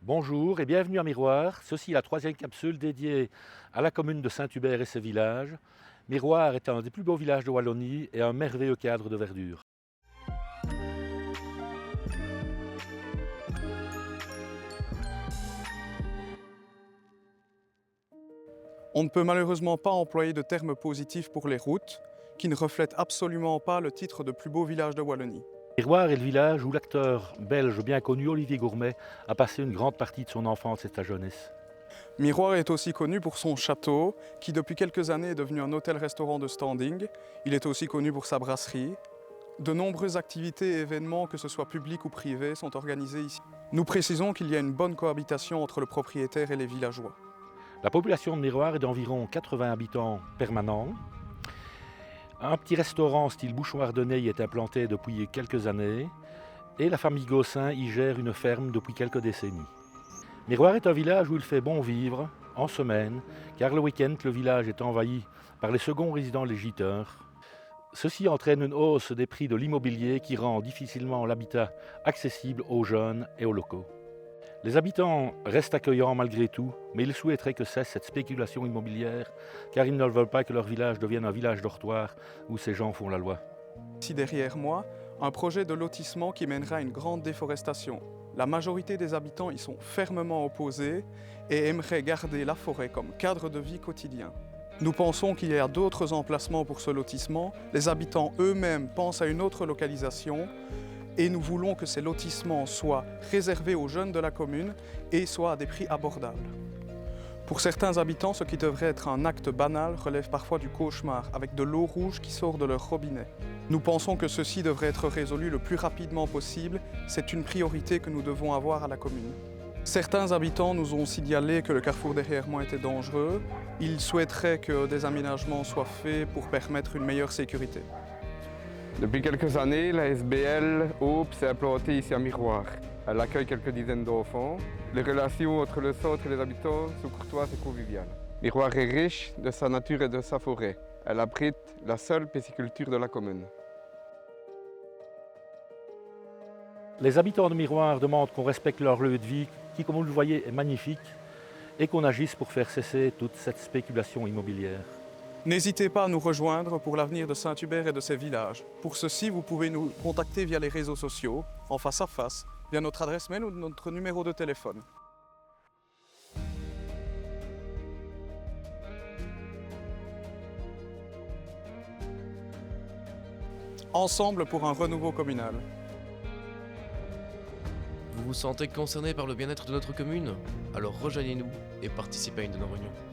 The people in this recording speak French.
Bonjour et bienvenue à Miroir. Ceci est la troisième capsule dédiée à la commune de Saint-Hubert et ses villages. Miroir est un des plus beaux villages de Wallonie et un merveilleux cadre de verdure. On ne peut malheureusement pas employer de termes positifs pour les routes, qui ne reflètent absolument pas le titre de plus beau village de Wallonie. Miroir est le village où l'acteur belge bien connu Olivier Gourmet a passé une grande partie de son enfance et de sa jeunesse. Miroir est aussi connu pour son château, qui depuis quelques années est devenu un hôtel-restaurant de standing. Il est aussi connu pour sa brasserie. De nombreuses activités et événements, que ce soit publics ou privés, sont organisés ici. Nous précisons qu'il y a une bonne cohabitation entre le propriétaire et les villageois. La population de Miroir est d'environ 80 habitants permanents. Un petit restaurant style bouchon ardennais y est implanté depuis quelques années et la famille Gossin y gère une ferme depuis quelques décennies. Miroir est un village où il fait bon vivre en semaine, car le week-end, le village est envahi par les seconds résidents légiteurs. Ceci entraîne une hausse des prix de l'immobilier qui rend difficilement l'habitat accessible aux jeunes et aux locaux. Les habitants restent accueillants malgré tout, mais ils souhaiteraient que cesse cette spéculation immobilière, car ils ne veulent pas que leur village devienne un village dortoir où ces gens font la loi. Ici derrière moi, un projet de lotissement qui mènera à une grande déforestation. La majorité des habitants y sont fermement opposés et aimeraient garder la forêt comme cadre de vie quotidien. Nous pensons qu'il y a d'autres emplacements pour ce lotissement. Les habitants eux-mêmes pensent à une autre localisation et nous voulons que ces lotissements soient réservés aux jeunes de la commune et soient à des prix abordables. Pour certains habitants, ce qui devrait être un acte banal relève parfois du cauchemar, avec de l'eau rouge qui sort de leur robinet. Nous pensons que ceci devrait être résolu le plus rapidement possible. C'est une priorité que nous devons avoir à la commune. Certains habitants nous ont signalé que le carrefour derrière moi était dangereux. Ils souhaiteraient que des aménagements soient faits pour permettre une meilleure sécurité. Depuis quelques années, la SBL Hope s'est implantée ici à Miroir. Elle accueille quelques dizaines d'enfants. Les relations entre le centre et les habitants sont courtoises et conviviales. Miroir est riche de sa nature et de sa forêt. Elle abrite la seule pisciculture de la commune. Les habitants de Miroir demandent qu'on respecte leur lieu de vie, qui, comme vous le voyez, est magnifique, et qu'on agisse pour faire cesser toute cette spéculation immobilière. N'hésitez pas à nous rejoindre pour l'avenir de Saint-Hubert et de ses villages. Pour ceci, vous pouvez nous contacter via les réseaux sociaux, en face à face, via notre adresse mail ou notre numéro de téléphone. Ensemble pour un renouveau communal. Vous vous sentez concerné par le bien-être de notre commune? Alors rejoignez-nous et participez à une de nos réunions.